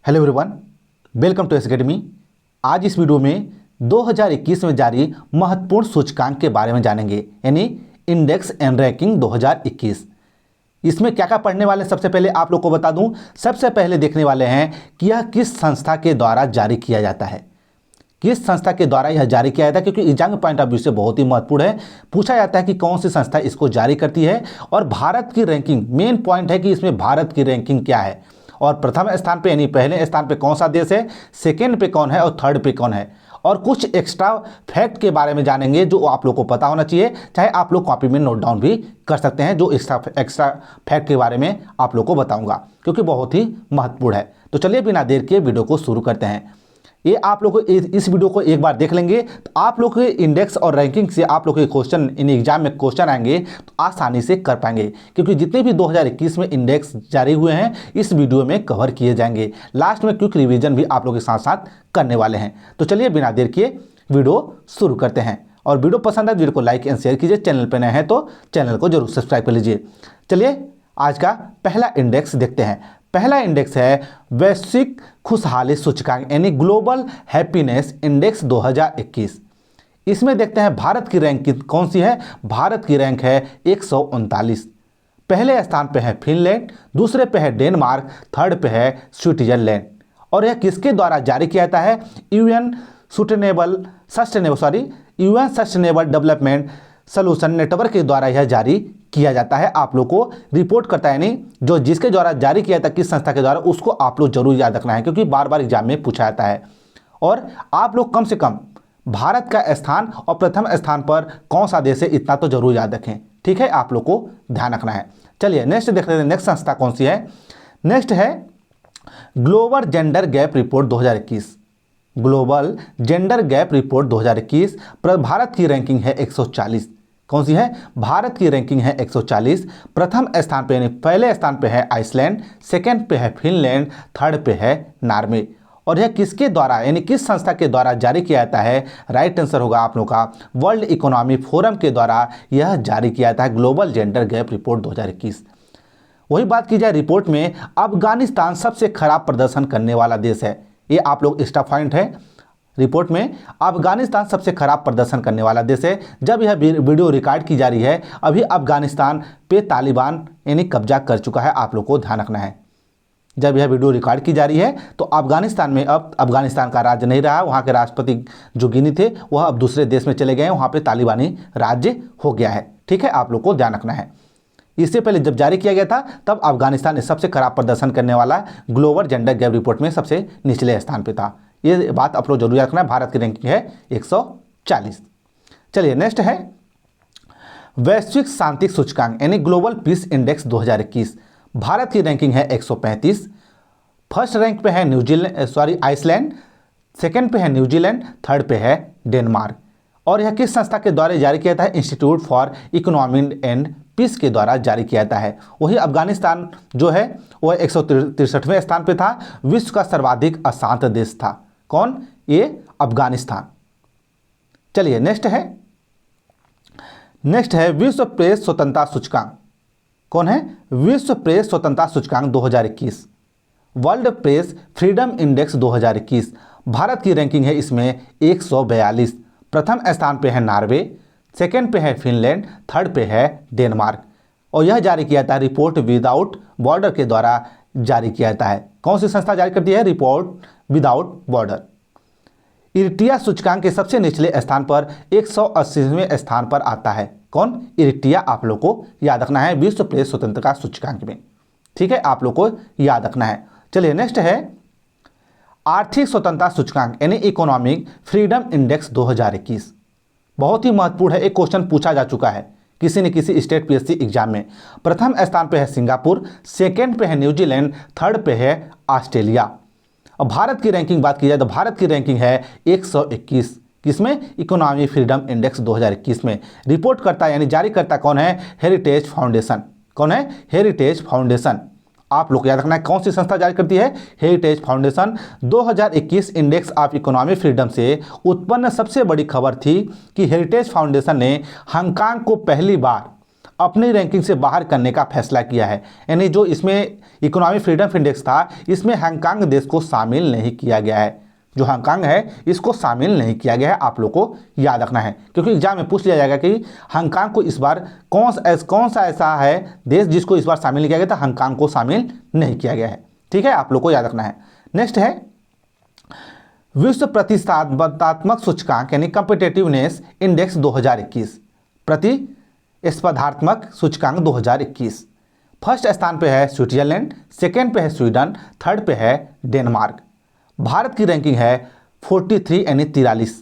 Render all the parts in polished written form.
Hello everyone, welcome to S academy. आज इस video में 2021 में जारी महत्वपूर्ण सूचकांक के बारे में जानेंगे, यानी इंडेक्स एंड रैंकिंग 2021। इसमें क्या क्या पढ़ने वाले हैं, सबसे पहले आप लोग को बता दूं। सबसे पहले देखने वाले हैं कि यह किस संस्था के द्वारा जारी किया जाता है, किस संस्था के द्वारा यह जारी किया जाता है, क्योंकि एग्जाम के पॉइंट ऑफ व्यू से बहुत ही महत्वपूर्ण है। पूछा जाता है कि कौन सी संस्था इसको जारी करती है और भारत की रैंकिंग, मेन पॉइंट है कि इसमें भारत की रैंकिंग क्या है और प्रथम स्थान पे यानी पहले स्थान पे कौन सा देश है, सेकेंड पे कौन है और थर्ड पे कौन है। और कुछ एक्स्ट्रा फैक्ट के बारे में जानेंगे जो आप लोग को पता होना चाहिए, चाहे आप लोग कॉपी में नोट डाउन भी कर सकते हैं। जो एक्स्ट्रा फैक्ट के बारे में आप लोग को बताऊंगा क्योंकि बहुत ही महत्वपूर्ण है। तो चलिए बिना देर के वीडियो को शुरू करते हैं। ये आप लोग को इस वीडियो को एक बार देख लेंगे तो आप लोग के इंडेक्स और रैंकिंग से आप लोग के क्वेश्चन इन एग्जाम में क्वेश्चन आएंगे तो आसानी से कर पाएंगे, क्योंकि जितने भी 2021 में इंडेक्स जारी हुए हैं इस वीडियो में कवर किए जाएंगे। लास्ट में क्विक रिवीजन भी आप लोग के साथ साथ करने वाले हैं। तो चलिए बिना देर किए वीडियो शुरू करते हैं। और वीडियो पसंद है वीडियो को लाइक एंड शेयर कीजिए। चैनल पर नए हैं तो चैनल को जरूर सब्सक्राइब कर लीजिए। चलिए आज का पहला इंडेक्स देखते हैं। पहला इंडेक्स है वैश्विक खुशहाली सूचकांक यानी ग्लोबल हैप्पीनेस इंडेक्स 2021। इसमें देखते हैं भारत की रैंक कौन सी है। भारत की रैंक है 139। पहले स्थान पे है फिनलैंड, दूसरे पे है डेनमार्क, थर्ड पे है स्विट्जरलैंड। और यह किसके द्वारा जारी किया जाता है? UN sustainable development solution network के द्वारा यह जारी किया जाता है। आप लोग को रिपोर्ट करता है, यानी जो जिसके द्वारा जारी किया जाता है, किस संस्था के द्वारा, उसको आप लोग जरूर याद रखना है क्योंकि बार बार एग्जाम में पूछा जाता है। और आप लोग कम से कम भारत का स्थान और प्रथम स्थान पर कौन सा देश है इतना तो जरूर याद रखें, ठीक है? आप लोग को ध्यान रखना है। चलिए नेक्स्ट देख लेते हैं, नेक्स्ट संस्था कौन सी है। नेक्स्ट है global gender gap report 2021। Global gender gap report 2021 Bharat की रैंकिंग है 140। कौन सी है? भारत की रैंकिंग है 140। प्रथम स्थान पे यानी पहले स्थान पे है आइसलैंड, सेकंड पे है फिनलैंड, थर्ड पे है नॉर्वे। और यह किसके द्वारा यानी किस संस्था के द्वारा जारी किया जाता है? राइट आंसर होगा आप लोग का वर्ल्ड इकोनॉमिक फोरम के द्वारा यह जारी किया जाता है ग्लोबल जेंडर गैप रिपोर्ट 2021। वही बात की जाए रिपोर्ट में, अफगानिस्तान सबसे खराब प्रदर्शन करने वाला देश है। ये आप लोग एक्स्ट्रा पॉइंट है रिपोर्ट में, अफगानिस्तान सबसे खराब प्रदर्शन करने वाला देश है। जब यह वीडियो रिकॉर्ड की जा रही है अभी अफगानिस्तान पे तालिबान यानी कब्जा कर चुका है, आप लोग को ध्यान रखना है। जब यह वीडियो रिकॉर्ड की जा रही है तो अफगानिस्तान में अब अफगानिस्तान का राज्य नहीं रहा, वहाँ के राष्ट्रपति जो गिनी थे वह अब दूसरे देश में चले गए हैं, वहाँ पे तालिबानी राज्य हो गया है, ठीक है? आप लोग को ध्यान रखना है। इससे पहले जब जारी किया गया था तब अफगानिस्तान सबसे खराब प्रदर्शन करने वाला ग्लोबल जेंडर गैप रिपोर्ट में सबसे निचले स्थान पर था। ये बात आप लोग जरूर याद रखना है। भारत की रैंकिंग है 140। चलिए नेक्स्ट है वैश्विक शांति सूचकांक यानी ग्लोबल पीस इंडेक्स 2021। भारत की रैंकिंग है 135। फर्स्ट रैंक पे है आइसलैंड, सेकंड पे है न्यूजीलैंड, थर्ड पे है डेनमार्क। और यह किस संस्था के द्वारा जारी किया जाता है? Institute for Economic and Peace के द्वारा जारी किया जाता है। वही अफगानिस्तान जो है वह 163वें स्थान पे था, विश्व का सर्वाधिक अशांत देश था। कौन? ये अफगानिस्तान। चलिए नेक्स्ट है विश्व प्रेस स्वतंत्रता सूचकांक। कौन है? विश्व प्रेस स्वतंत्रता सूचकांक 2021, world press freedom index 2021। Bharat की रैंकिंग है इसमें 142। प्रथम स्थान पे है नॉर्वे, सेकंड पे है फिनलैंड, थर्ड पे है डेनमार्क। और यह जारी किया जाता है रिपोर्ट विदाउट बॉर्डर के द्वारा जारी किया जाता है। कौन सी संस्था जारी करती है? Report without border. इरिट्रिया सूचकांक के सबसे निचले स्थान पर 180वें स्थान पर आता है। कौन? इरिट्रिया। आप लोग को याद रखना है विश्व प्रेस स्वतंत्रता सूचकांक में, ठीक है? आप लोग को याद रखना है। चलिए नेक्स्ट है आर्थिक स्वतंत्रता सूचकांक यानी इकोनॉमिक फ्रीडम इंडेक्स 2021। बहुत ही महत्वपूर्ण है, एक क्वेश्चन पूछा जा चुका है किसी न किसी स्टेट पीएससी एग्जाम में। प्रथम स्थान पे है सिंगापुर, सेकंड पे है न्यूजीलैंड, थर्ड पे है ऑस्ट्रेलिया। और भारत की रैंकिंग बात की जाए तो भारत की रैंकिंग है 121। किसमें? इकोनॉमिक फ्रीडम इंडेक्स 2021 में। रिपोर्ट करता यानी जारी करता कौन है? Heritage foundation. कौन है? Heritage foundation. आप लोग याद रखना है कौन सी संस्था जारी करती है? Heritage foundation. 2021 index of economic freedom से उत्पन्न सबसे बड़ी खबर थी कि हेरिटेज फाउंडेशन ने हांगकांग को पहली बार अपनी रैंकिंग से बाहर करने का फैसला किया है। यानी जो इसमें इकोनॉमिक फ्रीडम इंडेक्स था, इसमें हांगकांग देश को शामिल नहीं किया गया है। जो हांगकांग है इसको शामिल नहीं किया गया है, आप लोग को याद रखना है, क्योंकि एग्जाम में पूछ लिया जाएगा कि हांगकांग को इस बार कौन सा ऐसा है देश जिसको इस बार शामिल नहीं किया गया था। हांगकांग को शामिल नहीं किया गया है। ठीक है, आप लोग को याद रखना है। नेक्स्ट है विश्व प्रतिस्पर्धात्मक सूचकांक यानी कॉम्पिटिटिवनेस इंडेक्स 2021, प्रतिस्पर्धात्मक सूचकांक 2021। फर्स्ट स्थान पे है स्विट्जरलैंड, सेकेंड पे है स्वीडन, थर्ड पे है डेनमार्क। भारत की रैंकिंग है 43 यानी 43।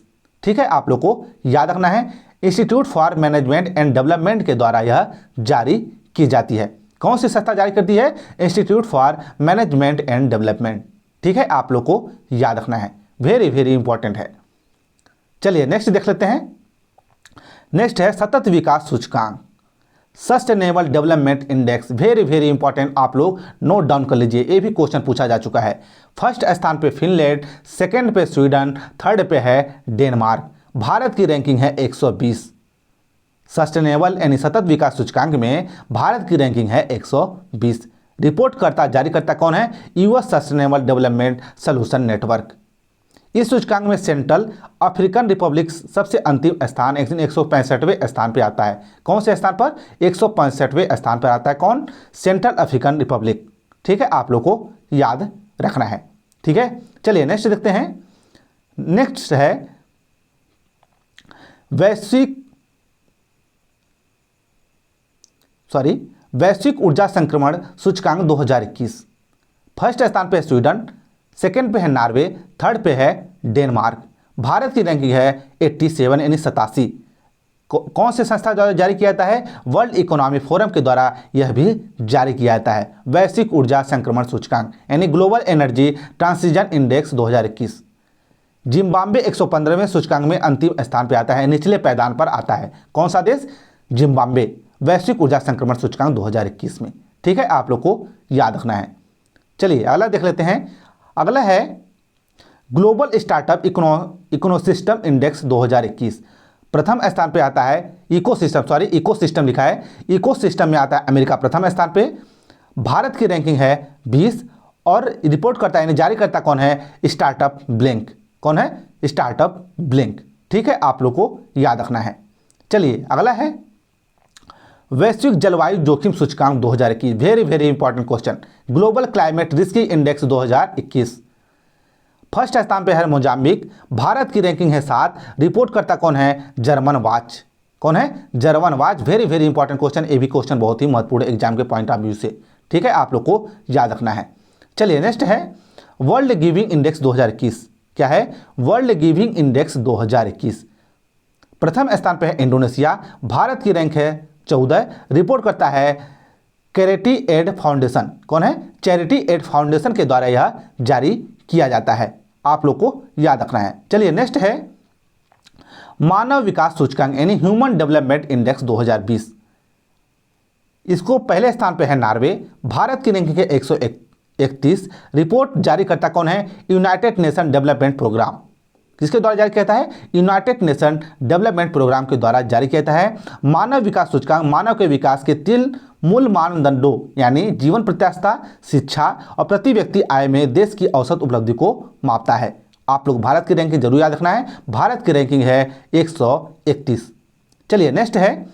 ठीक है, आप लोग को याद रखना है। Institute for management and development के द्वारा यह जारी की जाती है। कौन सी संस्था जारी करती है? Institute for management and development. ठीक है, आप लोग को याद रखना है, वेरी वेरी इंपॉर्टेंट है। चलिए नेक्स्ट देख लेते हैं। नेक्स्ट है सतत विकास सूचकांक, sustainable development index, very very important, आप लोग नोट डाउन कर लीजिए, ये भी क्वेश्चन पूछा जा चुका है। फर्स्ट स्थान पे फिनलैंड, सेकंड पे स्वीडन, थर्ड पे है डेनमार्क। भारत की रैंकिंग है 120। सस्टेनेबल यानी सतत विकास सूचकांक में भारत की रैंकिंग है 120। रिपोर्ट करता जारी करता कौन है? US sustainable development solution network. इस सूचकांक में सेंट्रल अफ्रीकन रिपब्लिक सबसे अंतिम स्थान 165वें स्थान पे आता है। कौन से स्थान पर? 165वें स्थान पर आता है। कौन? Central African Republic. ठीक है, आप लोग को याद रखना है। ठीक है, चलिए नेक्स्ट देखते हैं। नेक्स्ट है वैश्विक ऊर्जा संक्रमण सूचकांक 2021। फर्स्ट स्थान पे स्वीडन, सेकेंड पे है नॉर्वे, थर्ड पे है डेनमार्क। भारत की रैंकिंग है 87 यानी 87। कौन से संस्था द्वारा जारी किया जाता है? वर्ल्ड इकोनॉमिक फोरम के द्वारा यह भी जारी किया जाता है। वैश्विक ऊर्जा संक्रमण सूचकांक यानी global energy transition index 2021। Zimbabwe 115वें सूचकांक में अंतिम स्थान पर आता है, निचले पायदान पर आता है। कौन सा देश? जिम्बाब्वे, वैश्विक ऊर्जा संक्रमण सूचकांक 2021 में। ठीक है, आप लोग को याद रखना है। चलिए अगला देख लेते हैं। अगला है ग्लोबल स्टार्टअप इकोसिस्टम इंडेक्स 2021। प्रथम स्थान पे आता है इकोसिस्टम लिखा है, इकोसिस्टम में आता है अमेरिका प्रथम स्थान पे। भारत की रैंकिंग है 20 और रिपोर्ट करता है यानी जारी करता कौन है? Startup blink. कौन है? Startup blink. ठीक है, आप लोग को याद रखना है। चलिए अगला है वैश्विक जलवायु जोखिम सूचकांक 2021, very very important question. Global climate risk index 2021। First स्थान पे है मोजाम्बिक, भारत की रैंकिंग है 7। रिपोर्ट करता कौन है? German watch. कौन है? German watch, very very important question. ये भी क्वेश्चन बहुत ही महत्वपूर्ण एग्जाम के पॉइंट ऑफ व्यू से। ठीक है, आप लोग को याद रखना है। चलिए नेक्स्ट है वर्ल्ड गिविंग इंडेक्स 2021। क्या है? World giving index 2021। प्रथम स्थान पे है इंडोनेशिया, भारत की रैंक है 14। रिपोर्ट करता है चैरिटी एड फाउंडेशन। कौन है? चैरिटी एड फाउंडेशन के द्वारा यह जारी किया जाता है, आप लोग को याद रखना है। चलिए नेक्स्ट है मानव विकास सूचकांक यानी ह्यूमन डेवलपमेंट इंडेक्स 2020। इसको पहले स्थान पे है नॉर्वे, भारत की रैंकिंग है 131। रिपोर्ट जारी करता कौन है? United Nation Development Programme. किसके द्वारा जारी किया जाता है? यूनाइटेड नेशन डेवलपमेंट प्रोग्राम के द्वारा जारी किया जाता है। मानव विकास सूचकांक मानव के विकास के 3 मूल मानदंडों यानी जीवन प्रत्याशा, शिक्षा और प्रति व्यक्ति आय में देश की औसत उपलब्धि को मापता है। आप लोग भारत की रैंकिंग जरूर याद रखना है, भारत की रैंकिंग है 131। चलिए नेक्स्ट है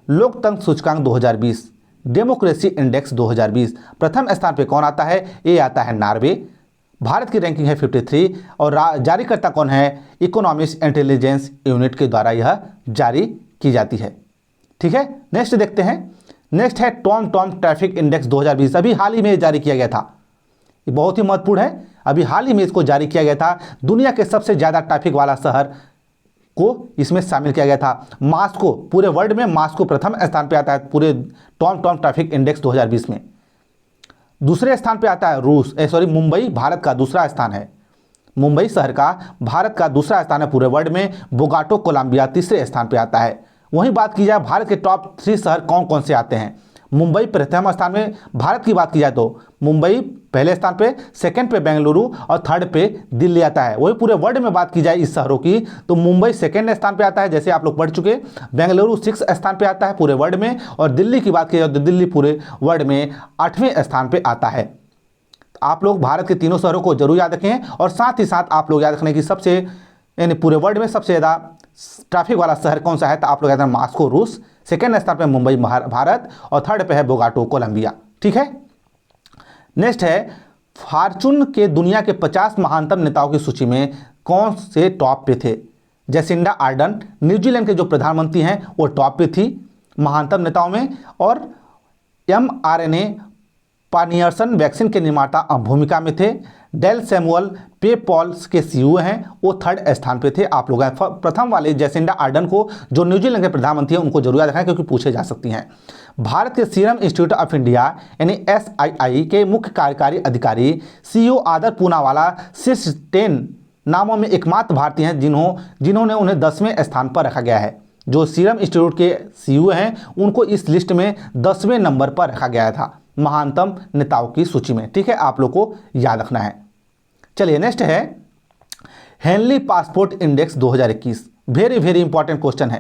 लोकतंत्र सूचकांक 2020, डेमोक्रेसी इंडेक्स 2020। प्रथम स्थान पे कौन आता है? ये आता है नॉर्वे, भारत की रैंकिंग है 53 और जारी करता कौन है? इकोनॉमिक्स इंटेलिजेंस यूनिट के द्वारा यह जारी की जाती है। ठीक है, नेक्स्ट देखते हैं। नेक्स्ट है टॉम ट्रैफिक इंडेक्स 2020, अभी हाल ही में जारी किया गया था। ये बहुत ही महत्वपूर्ण है, अभी हाल ही में इसको जारी किया गया था। दुनिया के सबसे ज़्यादा ट्रैफिक वाला शहर को इसमें शामिल किया गया था। मास्को, पूरे वर्ल्ड में मास्को प्रथम स्थान पे आता है पूरे टॉम ट्रैफिक इंडेक्स 2020 में। दूसरे स्थान पे आता है मुंबई, भारत का दूसरा स्थान है। मुंबई शहर का भारत का दूसरा स्थान है पूरे वर्ल्ड में। बोगाटो कोलंबिया तीसरे स्थान पे आता है। वहीं बात की जाए भारत के टॉप 3 शहर कौन कौन से आते हैं? मुंबई प्रथम स्थान में, भारत की बात की जाए तो मुंबई पहले स्थान पे, सेकंड पे बेंगलुरु और थर्ड पे दिल्ली आता है। वही पूरे वर्ल्ड में बात की जाए इस शहरों की तो मुंबई सेकंड स्थान पे आता है, जैसे आप लोग पढ़ चुके। बेंगलुरु 6 स्थान पे आता है पूरे वर्ल्ड में, और दिल्ली की बात की जाए तो दिल्ली पूरे वर्ल्ड में 8वें स्थान पे आता है। आप लोग भारत के तीनों शहरों को जरूर याद रखें, और साथ ही साथ आप लोग याद रखने की सबसे यानी पूरे वर्ल्ड में सबसे ज़्यादा ट्रैफिक वाला शहर कौन सा है, तो आप लोग याद रखें मॉस्को रूस, सेकेंड स्थान पे मुंबई भारत, और थर्ड पे है बोगाटो कोलंबिया। ठीक है। नेक्स्ट है फॉर्चून के दुनिया के 50 महानतम नेताओं की सूची में कौन से टॉप पे थे। जेसिंडा आर्डन न्यूजीलैंड के जो प्रधानमंत्री हैं वो टॉप पे थी महानतम नेताओं में, और mRNA पानियर्सन वैक्सीन के निर्माता भूमिका में थे। डेल सैमुअल पेपॉल्स के सीईओ हैं, वो थर्ड स्थान पे थे। आप लोग प्रथम वाले जेसिंडा आर्डन को जो न्यूजीलैंड के प्रधानमंत्री हैं उनको जरूर याद रखें क्योंकि पूछे जा सकती हैं। भारत के सीरम इंस्टीट्यूट ऑफ इंडिया यानी SII के मुख्य कार्यकारी अधिकारी CEO आदर पूनावाला शीर्ष 10 नामों में एकमात्र भारतीय हैं जिन्होंने उन्हें 10वें स्थान पर रखा गया है। जो सीरम इंस्टीट्यूट के CEO हैं उनको इस लिस्ट में 10वें नंबर पर रखा गया था महानतम नेताओं की सूची में। ठीक है, आप लोग को याद रखना है। चलिए नेक्स्ट है Henley passport index 2021। Very very important question है।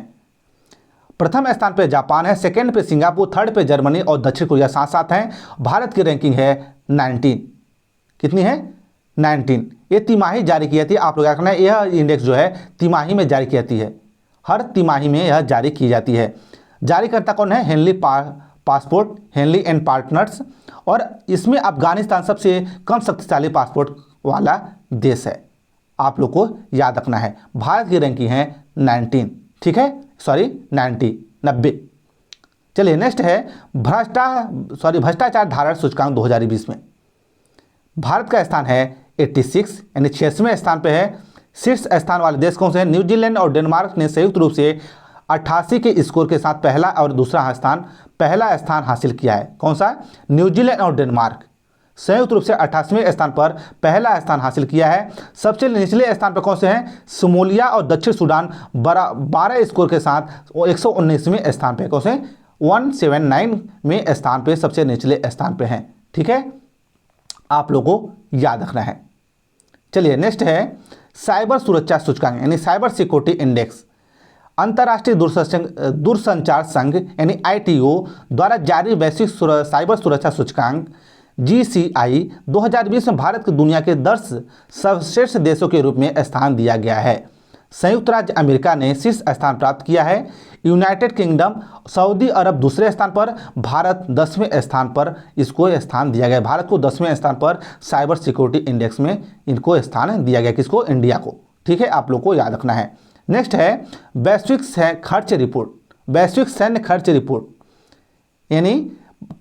प्रथम स्थान पे जापान है, सेकंड पे सिंगापुर, थर्ड पे जर्मनी और दक्षिण कोरिया साथ साथ हैं। भारत की रैंकिंग है 19। कितनी है? 19। ये तिमाही जारी की जाती है। आप लोग याद रखना है, यह इंडेक्स जो है तिमाही में जारी की जाती है, हर तिमाही में यह जारी की जाती है। जारीकर्ता कौन है? Henley passport, Henley and partners, और इसमें अफगानिस्तान सबसे कम शक्तिशाली पासपोर्ट वाला देश है। आप लोग को याद रखना है। भारत की रैंकिंग है 19। ठीक है, सॉरी 90। चलिए नेक्स्ट है भ्रष्टाचार धारण सूचकांक 2020 में भारत का स्थान है 86 यानी 86वें स्थान पे है। शीर्ष स्थान वाले देश कौन से हैं? न्यूजीलैंड और डेनमार्क ने संयुक्त रूप से 88 के स्कोर के साथ पहला और दूसरा स्थान हासिल किया है। कौन सा? न्यूजीलैंड और डेनमार्क संयुक्त रूप से 88वें स्थान पर पहला स्थान हासिल किया है। सबसे निचले स्थान पर कौन से हैं? सोमालिया और दक्षिण सूडान 12 स्कोर के साथ 119वें स्थान पे, कौन से? 179वें स्थान पे सबसे निचले स्थान पे हैं। ठीक है, आप लोगों को याद रखना है। चलिए नेक्स्ट है साइबर सुरक्षा सूचकांक यानी साइबर सिक्योरिटी इंडेक्स। अंतर्राष्ट्रीय दूरसंचार संघ यानी ITO द्वारा जारी वैश्विक साइबर सुरक्षा सूचकांक GCI 2020 में भारत को दुनिया के 10 सर्वश्रेष्ठ देशों के रूप में स्थान दिया गया है। संयुक्त राज्य अमेरिका ने शीर्ष स्थान प्राप्त किया है। यूनाइटेड किंगडम, सऊदी अरब दूसरे स्थान पर, भारत 10वें स्थान पर इसको स्थान दिया गया। भारत को 10वें स्थान पर साइबर सिक्योरिटी इंडेक्स में इनको स्थान दिया गया। किसको? इंडिया को। ठीक है, आप लोग को याद रखना है। नेक्स्ट है वैश्विक खर्च रिपोर्ट। वैश्विक सैन्य खर्च रिपोर्ट यानी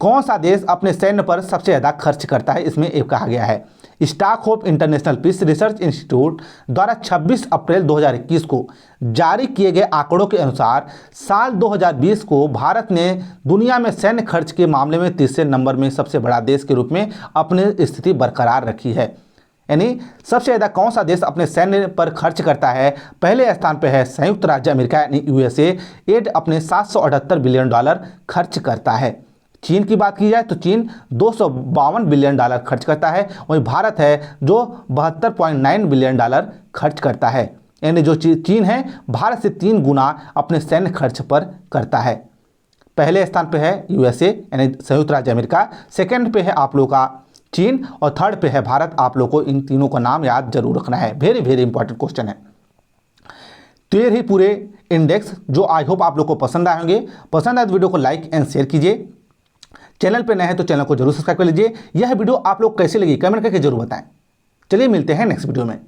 कौन सा देश अपने सैन्य पर सबसे ज़्यादा खर्च करता है, इसमें एक कहा गया है। Stockholm International Peace Research Institute द्वारा 26 अप्रैल 2021 को जारी किए गए आंकड़ों के अनुसार साल 2020 को भारत ने दुनिया में सैन्य खर्च के मामले में तीसरे नंबर में सबसे बड़ा देश के रूप में अपनी स्थिति बरकरार रखी है। यानी सबसे ज़्यादा कौन सा देश अपने सैन्य पर खर्च करता है? पहले स्थान पर है संयुक्त राज्य अमेरिका यानी USA। ये अपने $778 बिलियन खर्च करता है। चीन की बात की जाए तो चीन $252 बिलियन खर्च करता है। वहीं भारत है जो $72.9 बिलियन खर्च करता है। यानी जो चीन है भारत से 3 गुना अपने सैन्य खर्च पर करता है। पहले स्थान पे है USA यानी संयुक्त राज्य अमेरिका, सेकंड पे है आप लोगों का चीन, और थर्ड पे है भारत। आप लोग को इन तीनों का नाम याद जरूर रखना है। वेरी वेरी इंपॉर्टेंट क्वेश्चन है। तो ये रही पूरे इंडेक्स जो आई होप आप लोग को पसंद आए होंगे। पसंद आए तो वीडियो को लाइक एंड शेयर कीजिए। चैनल पे नए हैं तो चैनल को जरूर सब्सक्राइब कर लीजिए। यह वीडियो आप लोग कैसे लगी कमेंट करके जरूर बताएं। चलिए मिलते हैं नेक्स्ट वीडियो में।